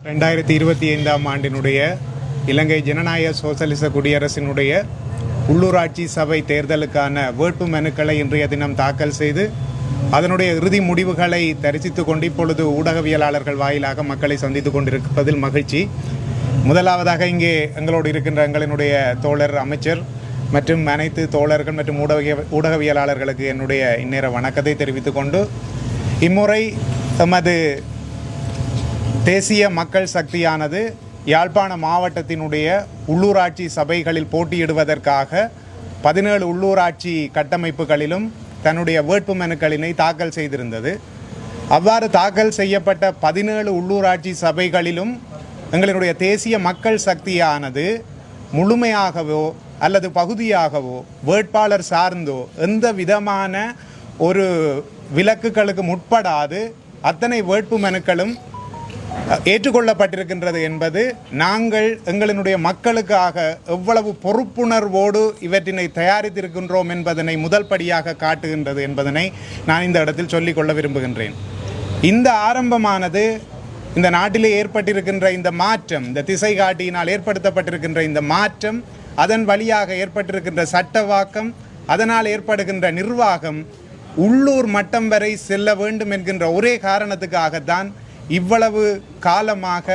2025 ஆண்டினுடைய இலங்கை ஜனநாயக சோசலிச குடியரசினுடைய உள்ளூராட்சி சபை தேர்தலுக்கான வேட்பு மனுக்களை இன்றைய தினம் தாக்கல் செய்து அதனுடைய இறுதி முடிவுகளை தரிசித்துக் கொண்டு இப்பொழுது ஊடகவியலாளர்கள் வாயிலாக மக்களை சந்தித்துக் கொண்டிருப்பதில் மகிழ்ச்சி. முதலாவதாக இங்கே எங்களோடு இருக்கின்ற எங்களினுடைய தோழர் அமைச்சர் மற்றும் அனைத்து தோழர்கள் மற்றும் ஊடகவியலாளர்களுக்கு என்னுடைய இந்நேர வணக்கத்தை தெரிவித்துக் கொண்டு, இம்முறை எமது தேசிய மக்கள் சக்தியானது யாழ்ப்பாண மாவட்டத்தினுடைய உள்ளூராட்சி சபைகளில் போட்டியிடுவதற்காக 17 உள்ளூராட்சி கட்டமைப்புகளிலும் தன்னுடைய வேட்பு மனுக்களினை தாக்கல் செய்திருந்தது. அவ்வாறு தாக்கல் செய்யப்பட்ட 17 உள்ளூராட்சி சபைகளிலும் எங்களுடைய தேசிய மக்கள் சக்தியானது முழுமையாகவோ அல்லது பகுதியாகவோ வேட்பாளர் சார்ந்தோ எந்த விதமான ஒரு விலக்குகளுக்கு முற்படாது அத்தனை வேட்பு மனுக்களும் ஏற்றுக்கொள்ளப்பட்டிருக்கின்றது என்பது நாங்கள் எங்களினுடைய மக்களுக்காக எவ்வளவு பொறுப்புணர்வோடு இவற்றினை தயாரித்திருக்கின்றோம் என்பதனை முதல் படியாக காட்டுகின்றது என்பதனை நான் இந்த இடத்தில் சொல்லிக்கொள்ள விரும்புகின்றேன். இந்த ஆரம்பமானது இந்த நாட்டிலே ஏற்பட்டிருக்கின்ற இந்த மாற்றம், இந்த திசை காட்டியினால் ஏற்படுத்தப்பட்டிருக்கின்ற இந்த மாற்றம், அதன் வழியாக ஏற்பட்டிருக்கின்ற சட்டவாக்கம், அதனால் ஏற்படுகின்ற நிர்வாகம் உள்ளூர் மட்டம் வரை செல்ல வேண்டும் என்கின்ற ஒரே காரணத்துக்காகத்தான் இவ்வளவு காலமாக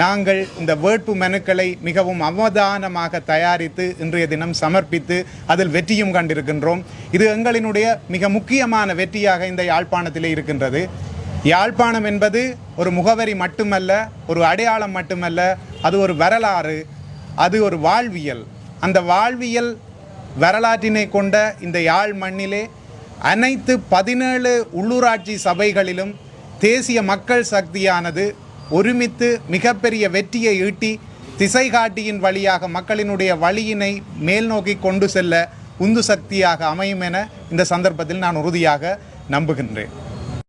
நாங்கள் இந்த வேட்பு மனுக்களை மிகவும் அவதானமாக தயாரித்து இன்றைய தினம் சமர்ப்பித்து அதில் வெற்றியும் கண்டிருக்கின்றோம். இது எங்களினுடைய மிக முக்கியமான வெற்றியாக இந்த யாழ்ப்பாணத்திலே இருக்கின்றது. யாழ்ப்பாணம் என்பது ஒரு முகவரி மட்டுமல்ல, ஒரு அடையாளம் மட்டுமல்ல, அது ஒரு வரலாறு, அது ஒரு வாழ்வியல். அந்த வாழ்வியல் வரலாற்றினை கொண்ட இந்த யாழ் மண்ணிலே அனைத்து 17 உள்ளூராட்சி சபைகளிலும் தேசிய மக்கள் சக்தியானது ஒருமித்து மிகப்பெரிய வெற்றியை ஈட்டி திசை காட்டியின் வழியாக மக்களினுடைய வழியினை மேல் நோக்கி கொண்டு செல்ல உந்து சக்தியாக அமையும் என இந்த சந்தர்ப்பத்தில் நான் உறுதியாக நம்புகின்றேன்.